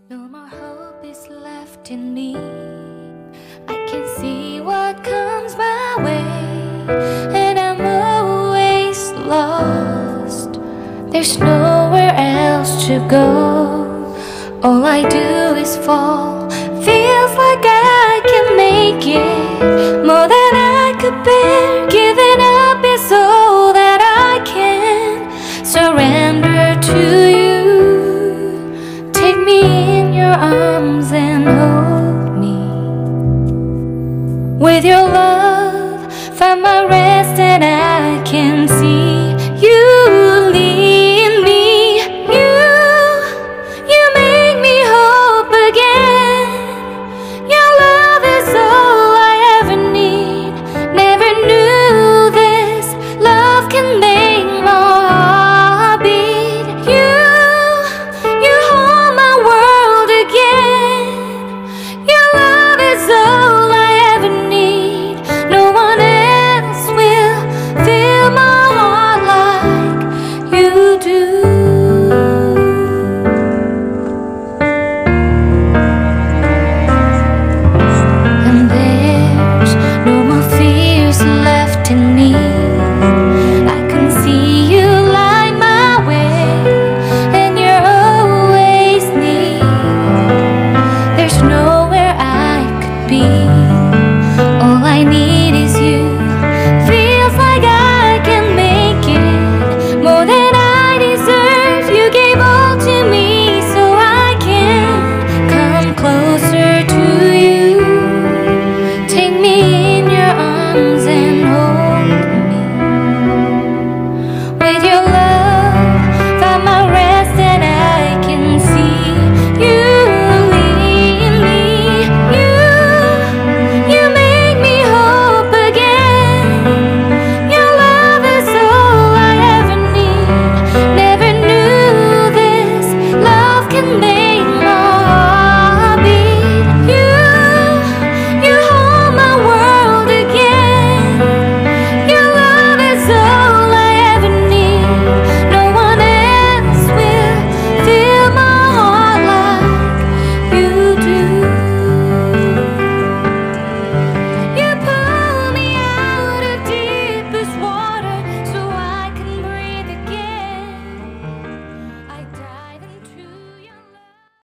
No more hope is left in me. I can see what comes my way, and I'm always lost. There's nowhere else to go. All I do is fall. Feels like I can make it more than I could bear.